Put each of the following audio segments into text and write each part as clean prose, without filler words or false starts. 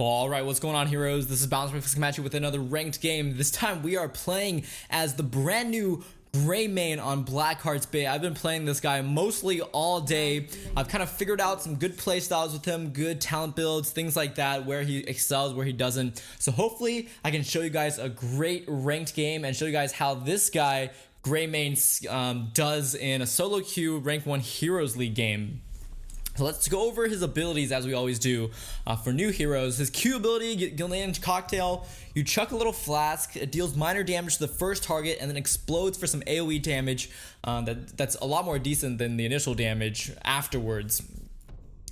Alright, what's going on, heroes? This is BalncdBrkfst coming at you with another ranked game. This time we are playing as the brand new Greymane on Blackheart's Bay. I've been playing this guy mostly all day. I've kind of figured out some good play styles with him, good talent builds, things like that, where he excels, where he doesn't. So hopefully I can show you guys a great ranked game and show you guys how this guy, Greymane, does in a solo queue rank 1 Heroes League game. So let's go over his abilities as we always do for new heroes. His Q ability, Greymane Cocktail, you chuck a little flask, it deals minor damage to the first target and then explodes for some AoE damage that's a lot more decent than the initial damage afterwards.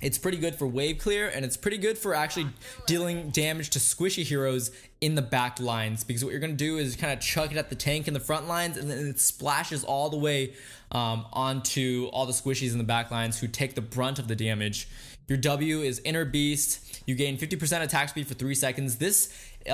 It's pretty good for wave clear, and it's pretty good for actually dealing damage to squishy heroes in the back lines, because what you're going to do is kind of chuck it at the tank in the front lines, and then it splashes all the way onto all the squishies in the back lines who take the brunt of the damage. Your W is Inner Beast. You gain 50% attack speed for 3 seconds. This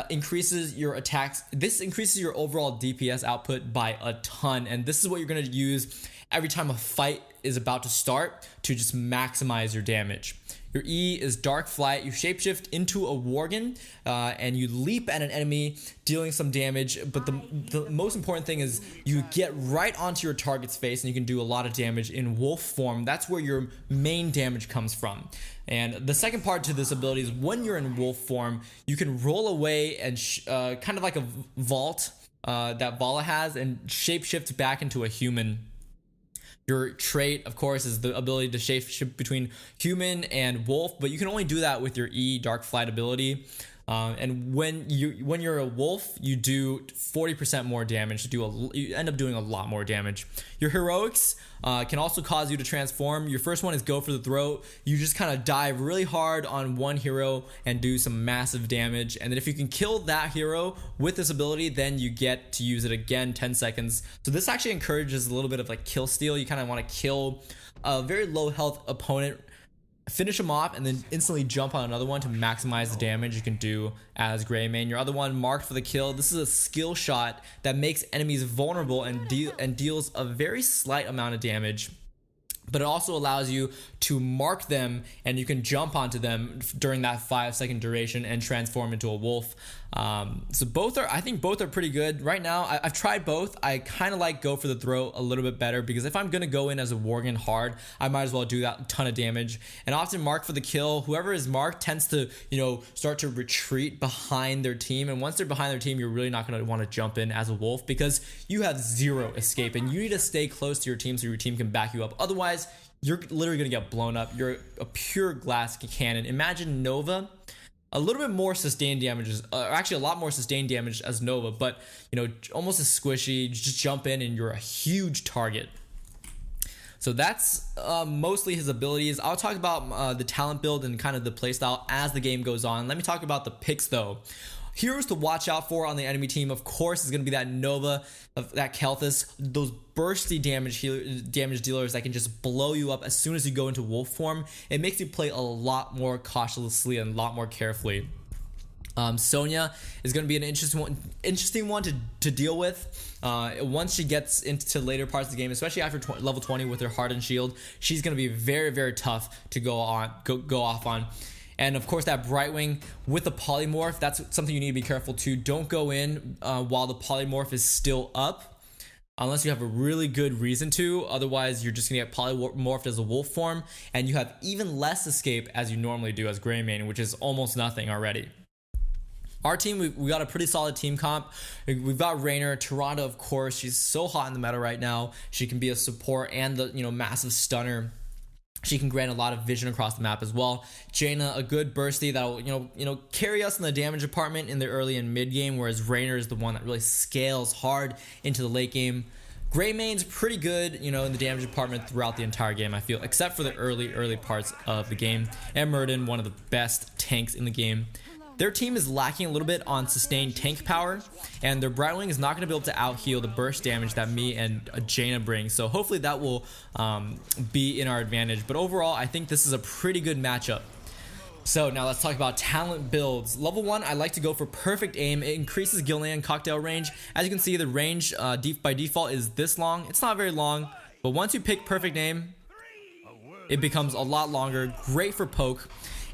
increases your attacks. This increases your overall DPS output by a ton, and this is what you're going to use every time a fight is about to start to just maximize your damage. Your E is Dark Flight. You shapeshift into a worgen and you leap at an enemy, dealing some damage. But the most important thing is you get right onto your target's face and you can do a lot of damage in wolf form. That's where your main damage comes from. And the second part to this ability is when you're in wolf form, you can roll away and kind of like a vault that Vala has, and shapeshift back into a human. Your trait, of course, is the ability to shapeshift between human and wolf, but you can only do that with your E Dark Flight ability. And when you're a wolf, you do 40% more damage. You end up doing a lot more damage. Your heroics can also cause you to transform. Your first one is Go for the Throat. You just kind of dive really hard on one hero and do some massive damage. And then if you can kill that hero with this ability, then you get to use it again 10 seconds. So this actually encourages a little bit of like kill steal. You kind of want to kill a very low health opponent, finish them off, and then instantly jump on another one to maximize the damage you can do as Greymane. Your other one, Marked for the Kill. This is a skill shot that makes enemies vulnerable and deals a very slight amount of damage, but it also allows you to mark them and you can jump onto them during that 5-second duration and transform into a wolf. So I think both are pretty good. Right now, I've tried both. I kind of like Go for the Throat a little bit better, because if I'm going to go in as a worgen hard, I might as well do that ton of damage. And often Mark for the Kill, whoever is marked tends to, start to retreat behind their team. And once they're behind their team, you're really not going to want to jump in as a wolf, because you have zero escape and you need to stay close to your team so your team can back you up. Otherwise, you're literally going to get blown up. You're a pure glass cannon. Imagine Nova. A little bit more sustained damage, actually a lot more sustained damage as Nova, but almost as squishy. Just jump in and you're a huge target. So that's mostly his abilities. I'll talk about the talent build and kind of the playstyle as the game goes on. Let me talk about the picks though. Heroes to watch out for on the enemy team, of course, is going to be that Nova, that Kel'Thus, those bursty damage dealers that can just blow you up as soon as you go into wolf form. It makes you play a lot more cautiously and a lot more carefully. Sonya is going to be an interesting one to deal with. Once she gets into later parts of the game, especially after level 20 with her Hardened Shield, she's going to be very, very tough to go off on. And of course, that Brightwing with the polymorph, that's something you need to be careful too. Don't go in while the polymorph is still up, unless you have a really good reason to. Otherwise, you're just gonna get polymorphed as a wolf form, and you have even less escape as you normally do as Greymane, which is almost nothing already. Our team, we got a pretty solid team comp. We've got Raynor, Toronto, of course. She's so hot in the meta right now. She can be a support and the massive stunner. She can grant a lot of vision across the map as well. Jaina, a good bursty that'll carry us in the damage department in the early and mid game, whereas Raynor is the one that really scales hard into the late game. Greymane's pretty good, in the damage department throughout the entire game, I feel, except for the early parts of the game. And Murden, one of the best tanks in the game. Their team is lacking a little bit on sustained tank power, and their Brightwing is not going to be able to out-heal the burst damage that me and Jaina bring, so hopefully that will be in our advantage. But overall, I think this is a pretty good matchup. So now let's talk about talent builds. Level 1, I like to go for Perfect Aim. It increases Greymane cocktail range. As you can see, the range by default is this long. It's not very long, but once you pick Perfect Aim, it becomes a lot longer. Great for poke.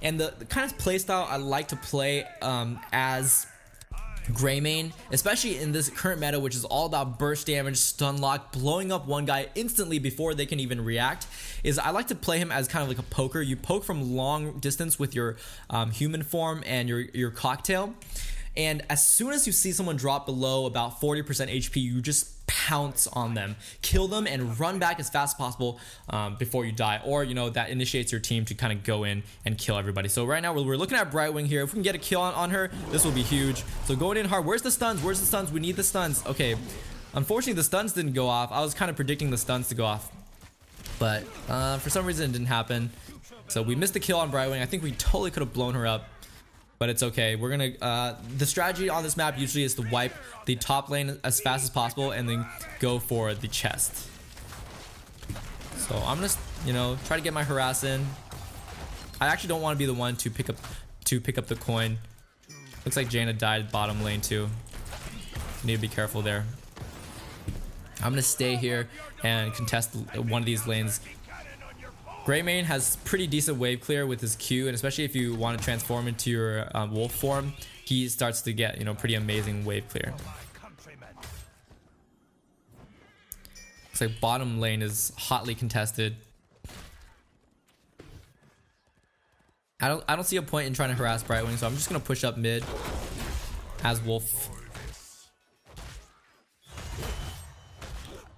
And the kind of playstyle I like to play as Greymane, especially in this current meta, which is all about burst damage, stun lock, blowing up one guy instantly before they can even react, is I like to play him as kind of like a poker. You poke from long distance with your human form and your cocktail, and as soon as you see someone drop below about 40% HP, you just pounce on them, kill them, and run back as fast as possible before you die. Or, you know, that initiates your team to kind of go in and kill everybody. So right now we're looking at Brightwing here. If we can get a kill on her, this will be huge. So going in hard. Where's the stuns? Where's the stuns? We need the stuns. Okay, unfortunately the stuns didn't go off. I was kind of predicting the stuns to go off, but for some reason it didn't happen. So we missed the kill on Brightwing. I think we totally could have blown her up, but it's okay. We're gonna the strategy on this map usually is to wipe the top lane as fast as possible and then go for the chest. So I'm gonna, you know, try to get my harass in. I actually don't want to be the one to pick up the coin. Looks like Jaina died bottom lane too. Need to be careful there. I'm gonna stay here and contest one of these lanes. Greymane has pretty decent wave clear with his Q, and especially if you want to transform into your wolf form, he starts to get, you know, pretty amazing wave clear. Looks like bottom lane is hotly contested. I don't see a point in trying to harass Brightwing, so I'm just gonna push up mid as wolf.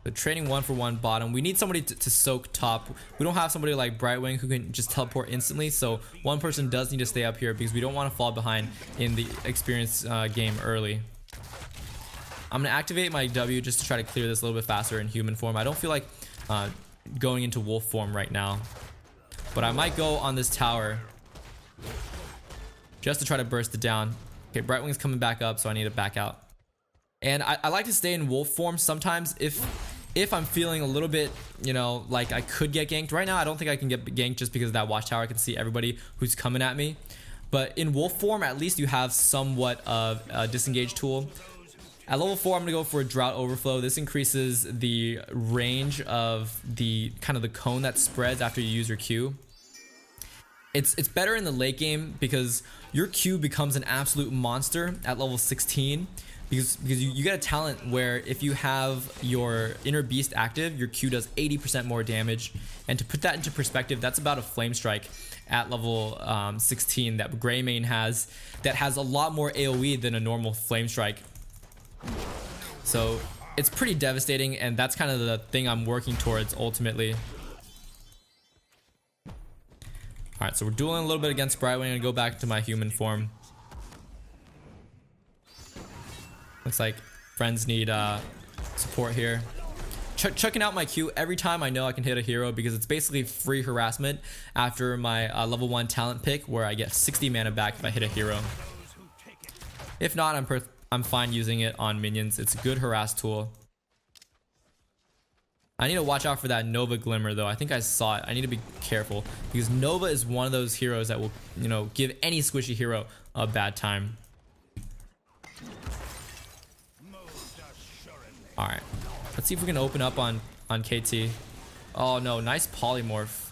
So trading 1-for-1 bottom. We need somebody to soak top. We don't have somebody like Brightwing who can just teleport instantly, so one person does need to stay up here because we don't want to fall behind in the experience game early. I'm going to activate my W just to try to clear this a little bit faster in human form. I don't feel like going into wolf form right now, but I might go on this tower just to try to burst it down. Okay, Brightwing's coming back up, so I need to back out. And I like to stay in wolf form sometimes if I'm feeling a little bit, you know, like I could get ganked. Right now I don't think I can get ganked just because of that watchtower. I can see everybody who's coming at me. But in wolf form, at least you have somewhat of a disengage tool. At level 4, I'm going to go for a Drought Overflow. This increases the range of the kind of the cone that spreads after you use your Q. It's better in the late game because your Q becomes an absolute monster at level 16. Because you get a talent where if you have your inner beast active, your Q does 80% more damage. And to put that into perspective, that's about a flame strike at level 16 that Greymane has, that has a lot more AoE than a normal flame strike. So it's pretty devastating, and that's kind of the thing I'm working towards ultimately. Alright, so we're dueling a little bit against Brightwing and go back to my human form. Looks like friends need support here. Chucking out my Q every time I know I can hit a hero because it's basically free harassment after my level 1 talent pick, where I get 60 mana back if I hit a hero. If not, I'm fine using it on minions. It's a good harass tool. I need to watch out for that Nova Glimmer though. I think I saw it. I need to be careful because Nova is one of those heroes that will, you know, give any squishy hero a bad time. Alright, let's see if we can open up on KT. Oh no, nice polymorph.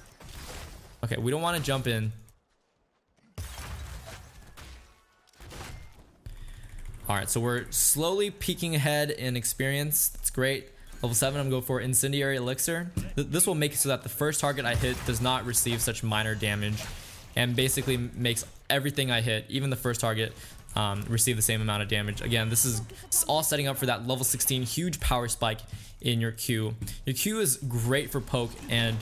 Okay, we don't want to jump in. Alright, so we're slowly peeking ahead in experience. That's great. Level 7, I'm going for Incendiary Elixir. This will make it so that the first target I hit does not receive such minor damage, and basically makes everything I hit, even the first target, receive the same amount of damage. Again, this is all setting up for that level 16 huge power spike in your Q. Your Q is great for poke, and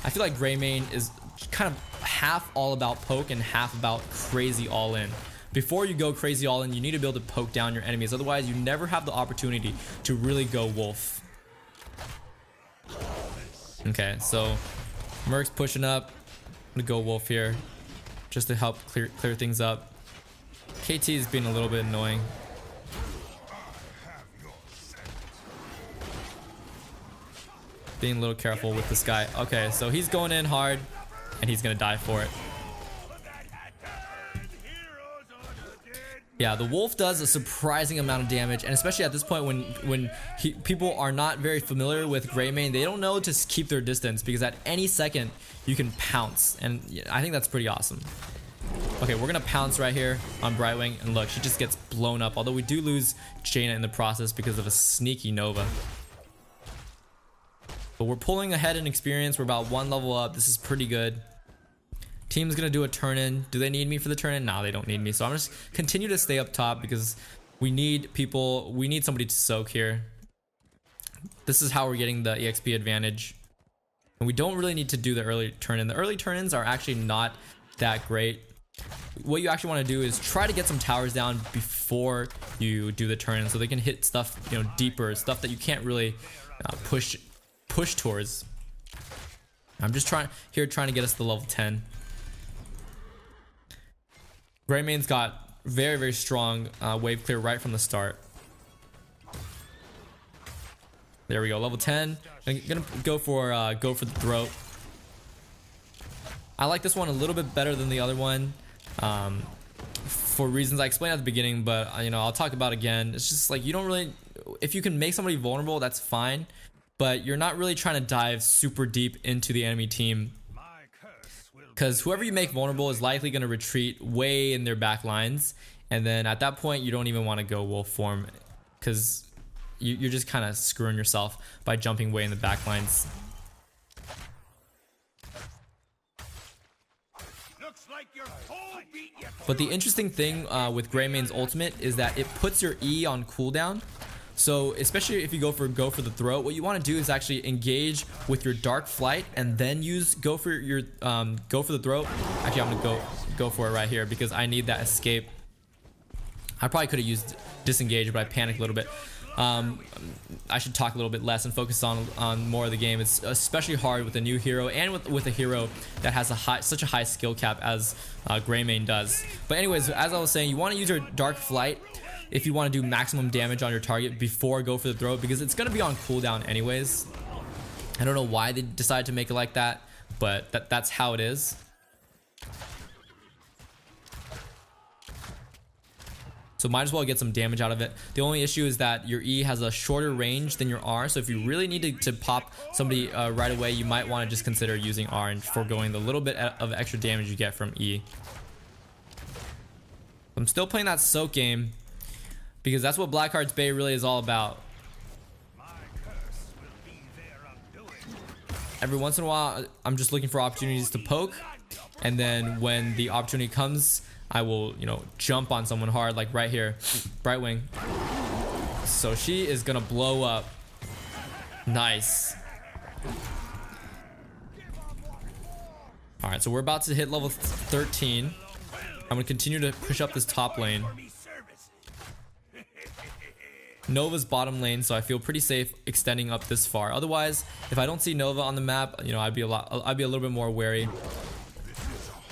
I feel like Greymane is kind of half all about poke and half about crazy all in. Before you go crazy all in, you need to be able to poke down your enemies, otherwise you never have the opportunity to really go wolf. Okay, so Merc's pushing up. I'm gonna go wolf here just to help clear things up. KT is being a little bit annoying. Being a little careful with this guy. Okay, so he's going in hard and he's gonna die for it. Yeah, the wolf does a surprising amount of damage, and especially at this point when people are not very familiar with Greymane, they don't know to keep their distance because at any second you can pounce, and I think that's pretty awesome. Okay, we're gonna pounce right here on Brightwing, and look, she just gets blown up. Although we do lose Jaina in the process because of a sneaky Nova. But we're pulling ahead in experience. We're about 1 level up. This is pretty good. Team's gonna do a turn in. Do they need me for the turn in? No, they don't need me. So I'm just continue to stay up top because we need people. We need somebody to soak here. This is how we're getting the EXP advantage. And we don't really need to do the early turn in. The early turn ins are actually not that great. What you actually want to do is try to get some towers down before you do the turn in, so they can hit stuff, you know, deeper, stuff that you can't really push towards. I'm just trying to get us to level 10. Greymane's got very, very strong wave clear right from the start. There we go, level 10. I'm gonna go for the throat. I like this one a little bit better than the other one, for reasons I explained at the beginning, but you know, I'll talk about again. It's just like, you don't really, if you can make somebody vulnerable, that's fine, but you're not really trying to dive super deep into the enemy team, because whoever you make vulnerable is likely going to retreat way in their back lines, and then at that point you don't even want to go wolf form, because you're just kind of screwing yourself by jumping way in the back lines. But the interesting thing with Greymane's ultimate is that it puts your E on cooldown. So especially if you go for the throat, what you want to do is actually engage with your dark flight and then go for the throat. Actually, I'm gonna go for it right here because I need that escape. I probably could have used disengage, but I panicked a little bit. I should talk a little bit less and focus on more of the game. It's especially hard with a new hero and with a hero that has such a high skill cap as Greymane does. But anyways, as I was saying, you want to use your dark flight if you want to do maximum damage on your target before go for the throat, because it's going to be on cooldown anyways. I don't know why they decided to make it like that, but that's how it is. So might as well get some damage out of it. The only issue is that your E has a shorter range than your R, so if you really need to pop somebody right away, you might want to just consider using R and foregoing the little bit of extra damage you get from E. I'm still playing that soak game because that's what Blackheart's Bay really is all about. Every once in a while, I'm just looking for opportunities to poke, and then when the opportunity comes, I will, you know, jump on someone hard, like right here. Brightwing. So she is gonna blow up. Nice. Alright, so we're about to hit level 13. I'm gonna continue to push up this top lane. Nova's bottom lane, so I feel pretty safe extending up this far. Otherwise, if I don't see Nova on the map, you know, I'd be a little bit more wary.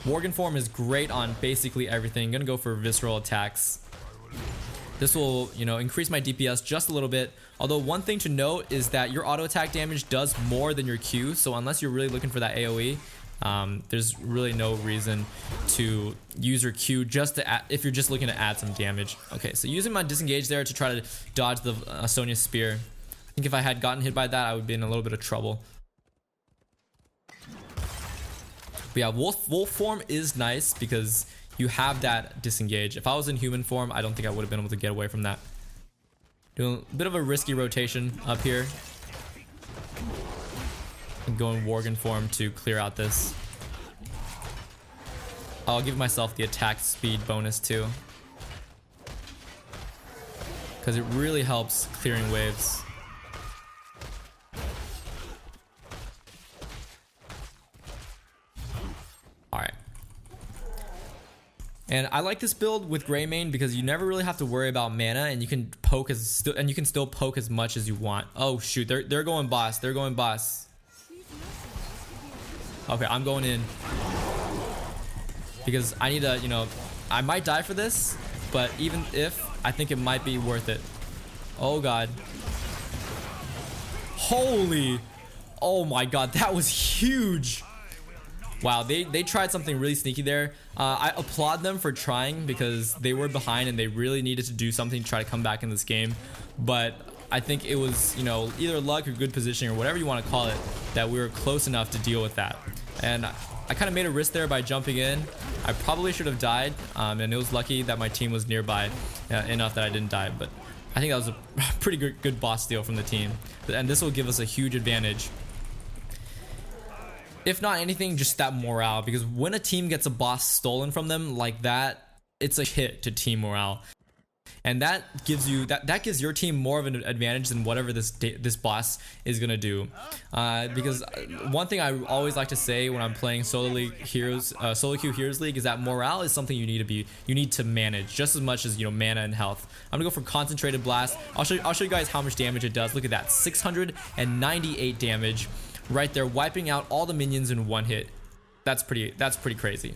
Worgen form is great on basically everything. I'm gonna go for visceral attacks. This will, you know, increase my DPS just a little bit. Although one thing to note is that your auto attack damage does more than your Q. So unless you're really looking for that AoE, there's really no reason to use your Q if you're just looking to add some damage. Okay, so using my disengage there to try to dodge the Sonya spear. I think if I had gotten hit by that, I would be in a little bit of trouble. But yeah, wolf form is nice because you have that disengage. If I was in human form, I don't think I would have been able to get away from that. Doing a bit of a risky rotation up here. And going Worgen form to clear out this. I'll give myself the attack speed bonus too, because it really helps clearing waves. Alright. And I like this build with Greymane because you never really have to worry about mana, and you can poke still poke as much as you want. Oh shoot, they're going boss. They're going boss. Okay, I'm going in because I need to, you know, I might die for this, but even if, I think it might be worth it. Oh god. Holy, oh my god, that was huge. Wow, they tried something really sneaky there. I applaud them for trying because they were behind and they really needed to do something to try to come back in this game. But I think it was, you know, either luck or good positioning or whatever you want to call it, that we were close enough to deal with that. And I kind of made a risk there by jumping in. I probably should have died, and it was lucky that my team was nearby enough that I didn't die. But I think that was a pretty good boss steal from the team. And this will give us a huge advantage. If not anything, just that morale. Because when a team gets a boss stolen from them like that, it's a hit to team morale. And that gives you that gives your team more of an advantage than whatever this boss is gonna do, because one thing I always like to say when I'm playing solo queue heroes league is that morale is something you need to manage just as much as, you know, mana and health. I'm gonna go for concentrated blast. I'll show you guys how much damage it does. Look at that, 698 damage right there, wiping out all the minions in one hit. That's pretty crazy.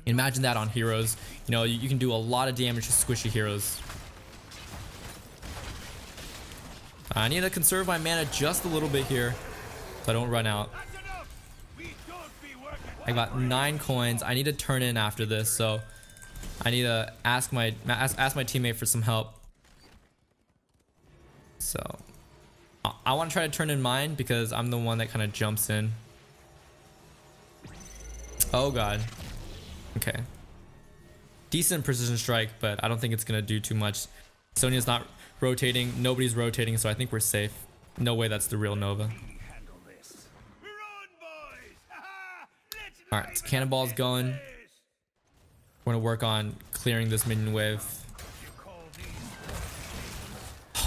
Imagine that on heroes. You know, you can do a lot of damage to squishy heroes. I need to conserve my mana just a little bit here so I don't run out. I got 9 coins. I need to turn in after this, so I need to ask my teammate for some help. So I want to try to turn in mine because I'm the one that kind of jumps in. Oh god. Okay. Decent precision strike, but I don't think it's gonna do too much. Sonya's not rotating, nobody's rotating, so I think we're safe. No way that's the real Nova. Alright, so Cannonball's going. We're gonna work on clearing this minion wave.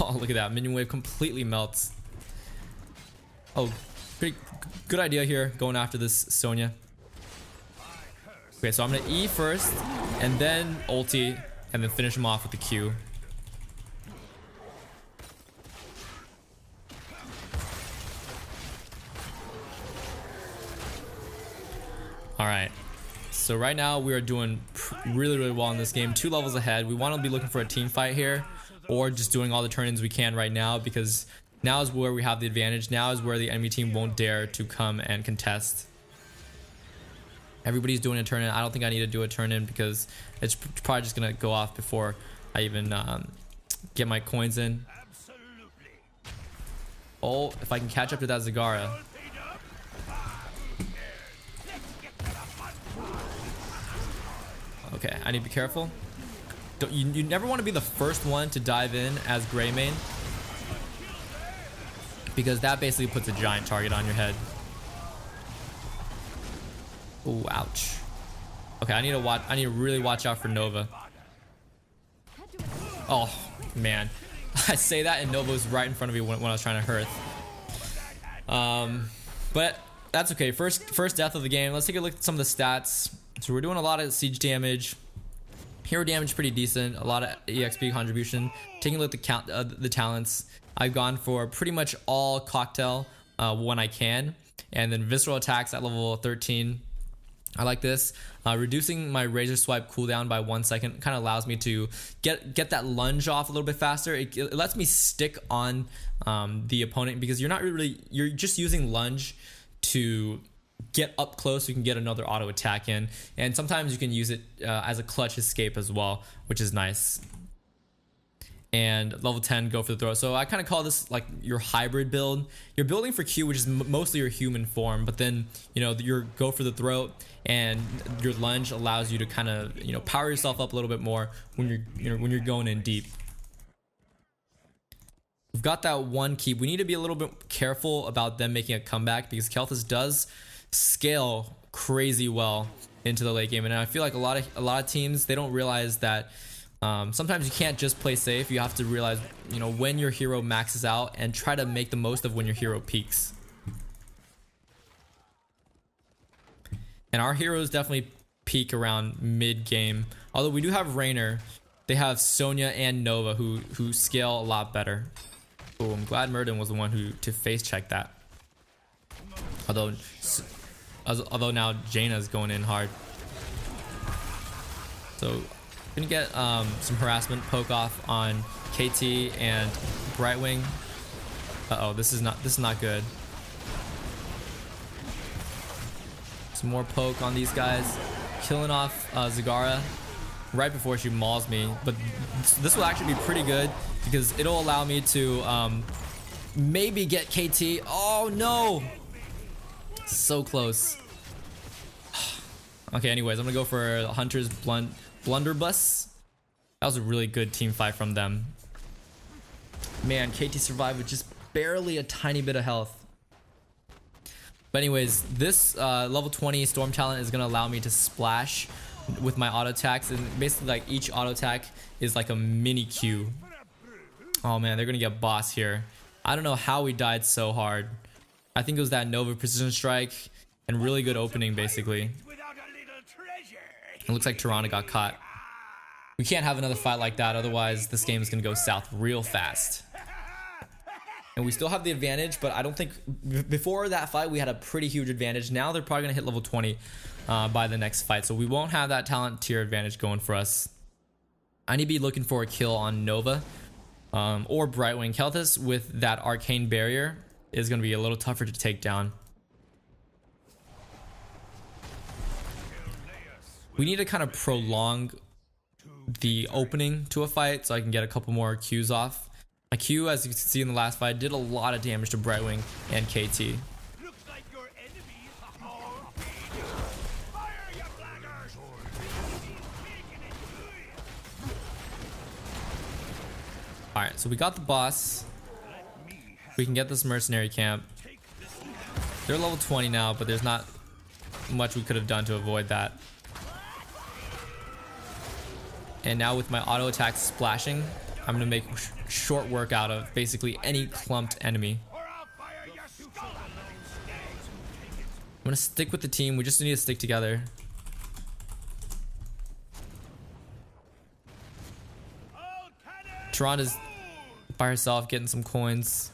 Oh, look at that. Minion wave completely melts. Oh, pretty good idea here, going after this Sonya. Okay, so I'm gonna E first, and then ulti, and then finish him off with the Q. Alright, so right now we are doing really well in this game. 2 levels ahead. We want to be looking for a team fight here, or just doing all the turn-ins we can right now, because now is where we have the advantage. Now is where the enemy team won't dare to come and contest. Everybody's doing a turn in. I don't think I need to do a turn in because it's probably just gonna go off before I even get my coins in. Oh, if I can catch up to that Zagara. Okay, I need to be careful. You never want to be the first one to dive in as Greymane, because that basically puts a giant target on your head. Oh, ouch. Okay, I need to really watch out for Nova. Oh man, I say that and Nova's right in front of me when I was trying to hearth. But that's okay. First death of the game. Let's take a look at some of the stats. So we're doing a lot of siege damage. Hero damage pretty decent. A lot of EXP contribution. Taking a look at the talents. I've gone for pretty much all cocktail when I can, and then visceral attacks at level 13. I like this. Reducing my razor swipe cooldown by 1 second kind of allows me to get that lunge off a little bit faster. It lets me stick on the opponent, because you're just using lunge to get up close so you can get another auto attack in, and sometimes you can use it as a clutch escape as well, which is nice. And level 10, go for the throw. So I kind of call this like your hybrid build. You're building for Q, which is mostly your human form, but then, you know, your go for the throat and your lunge allows you to kind of, you know, power yourself up a little bit more when you're going in deep. We've got that 1 keep. We need to be a little bit careful about them making a comeback, because Kel'Thas does scale crazy well into the late game, and I feel like a lot of teams, they don't realize that sometimes you can't just play safe. You have to realize, you know, when your hero maxes out and try to make the most of when your hero peaks. And our heroes definitely peak around mid game. Although we do have Raynor, they have Sonya and Nova who scale a lot better. Oh, I'm glad Murden was the one to face check that. Although now Jaina's going in hard. So gonna get some harassment poke off on KT and Brightwing. Uh-oh, this is not good. Some more poke on these guys, killing off Zagara right before she mauls me. But this will actually be pretty good, because it'll allow me to maybe get KT. Oh no, so close. Okay, anyways, I'm gonna go for Hunter's Blunderbuss. That was a really good team fight from them. Man, KT survived with just barely a tiny bit of health. But anyways, this level 20 Storm Talent is gonna allow me to splash with my auto attacks, and basically like each auto attack is like a mini Q. Oh man, they're gonna get boss here. I don't know how we died so hard. I think it was that Nova Precision Strike and really good opening basically. It looks like Toronto got caught. We can't have another fight like that, otherwise this game is gonna go south real fast. And we still have the advantage, but I don't think before that fight we had a pretty huge advantage. Now they're probably gonna hit level 20 by the next fight, so we won't have that talent tier advantage going for us. I need to be looking for a kill on Nova or Brightwing. Kel'Thus with that arcane barrier is gonna be a little tougher to take down. We need to kind of prolong the opening to a fight so I can get a couple more Qs off. My Q, as you can see in the last fight, did a lot of damage to Brightwing and KT. Alright, so we got the boss. We can get this mercenary camp. They're level 20 now, but there's not much we could have done to avoid that. And now with my auto attack splashing, I'm gonna make short work out of basically any clumped enemy. I'm gonna stick with the team. We just need to stick together. Toronto's by herself getting some coins.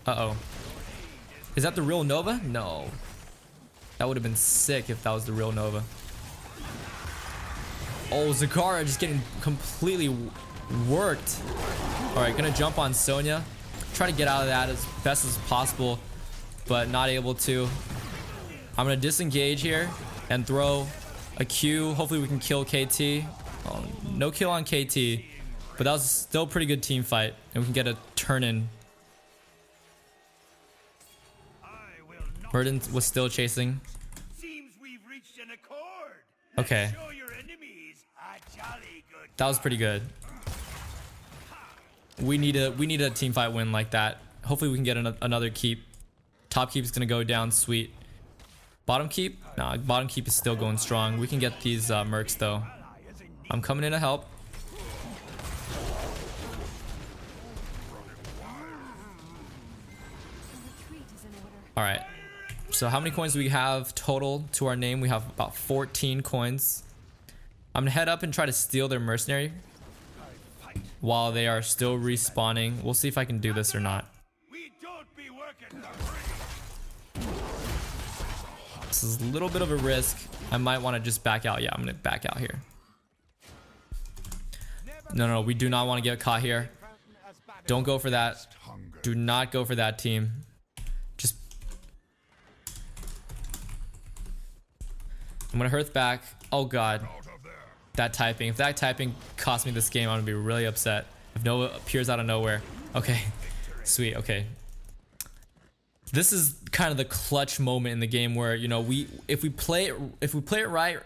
Uh-oh. Is that the real Nova? No. That would have been sick if that was the real Nova. Oh, Zakara just getting completely worked. Alright, gonna jump on Sonya. Try to get out of that as best as possible, but not able to. I'm gonna disengage here and throw a Q. Hopefully we can kill KT. Oh, no kill on KT, but that was still a pretty good team fight, and we can get a turn in. Verdant was still chasing. Okay. That was pretty good. We need a team fight win like that. Hopefully we can get another keep. Top keep is gonna go down sweet. Bottom keep? Nah, bottom keep is still going strong. We can get these mercs though. I'm coming in to help. Alright. So how many coins do we have total to our name? We have about 14 coins. I'm gonna head up and try to steal their mercenary while they are still respawning. We'll see if I can do this or not. This is a little bit of a risk. I might want to just back out. Yeah, I'm gonna back out here. No, we do not want to get caught here. Don't go for that. Do not go for that, team. Just I'm gonna Hearth back. Oh god. That typing. If that typing cost me this game, I'm gonna be really upset. If Nova appears out of nowhere. Okay. Sweet, okay. This is kind of the clutch moment in the game where, you know, if we play it right,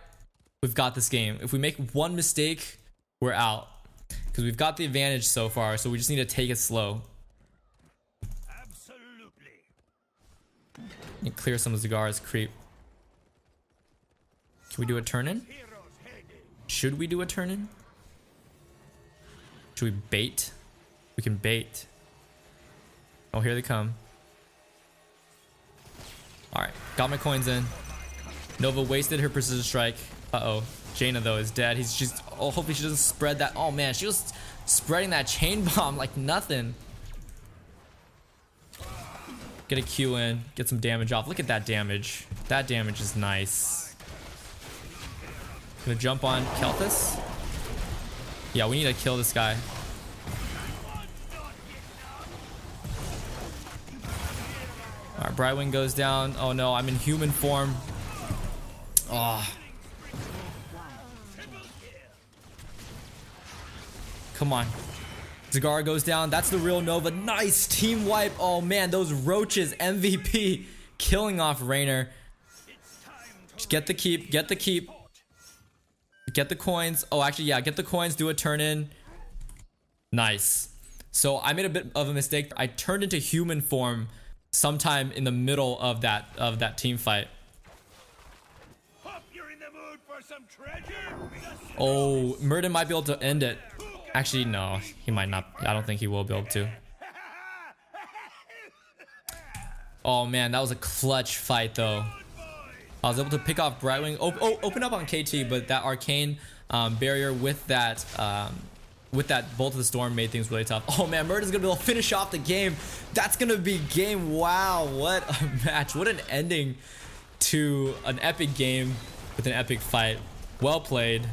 we've got this game. If we make one mistake, we're out. Because we've got the advantage so far, so we just need to take it slow. Absolutely. And clear some of Zagara's creep. Can we do a turn in? Should we do a turn in? Should we bait? We can bait. Oh, here they come. Alright, got my coins in. Nova wasted her precision strike. Uh-oh. Jaina, though, is dead. He's just... Oh, hopefully she doesn't spread that... Oh, man, she was spreading that chain bomb like nothing. Get a Q in. Get some damage off. Look at that damage. That damage is nice. Gonna jump on Kel'Thus. Yeah, we need to kill this guy. Alright, Brightwing goes down. Oh no, I'm in human form. Oh. Come on. Zagara goes down. That's the real Nova. Nice team wipe. Oh man, those roaches. MVP killing off Raynor. Just get the keep. Get the keep. Get the coins. Oh, actually, yeah. Get the coins. Do a turn in. Nice. So I made a bit of a mistake. I turned into human form sometime in the middle of that team fight. Oh, Murden might be able to end it. Actually, no, he might not. I don't think he will be able to. Oh man, that was a clutch fight though. I was able to pick off Brightwing. Oh, open up on KT, but that arcane barrier with that Bolt of the Storm made things really tough. Oh man, Murder's gonna be able to finish off the game. That's gonna be game. Wow, what a match. What an ending to an epic game with an epic fight. Well played.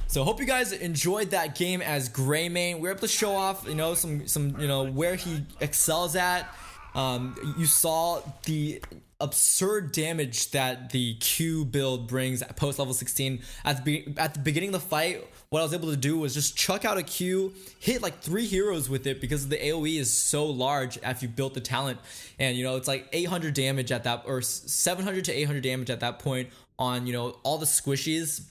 So hope you guys enjoyed that game as Greymane. We're able to show off, you know, some you know, where he excels at. You saw the absurd damage that the Q build brings at post level 16. At the beginning of the fight, what I was able to do was just chuck out a Q, hit like 3 heroes with it because the AoE is so large after you built the talent. And you know, it's like 800 damage at that, or 700 to 800 damage at that point on, you know, all the squishies.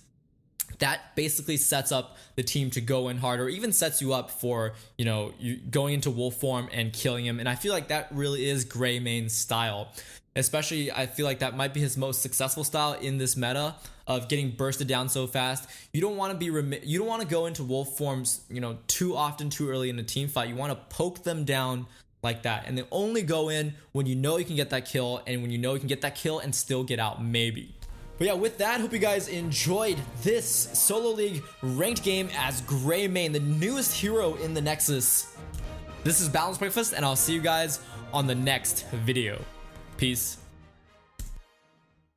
That basically sets up the team to go in hard, or even sets you up for, you know, you going into wolf form and killing him. And I feel like that really is Greymane's style. Especially, I feel like that might be his most successful style in this meta of getting bursted down so fast. You don't want to go into wolf forms, you know, too often, too early in a team fight. You want to poke them down like that, and then only go in when you know you can get that kill, and when you know you can get that kill and still get out, maybe. But yeah, with that, hope you guys enjoyed this solo league ranked game as Greymane, the newest hero in the Nexus. This is BalncdBrkfst, and I'll see you guys on the next video. Peace.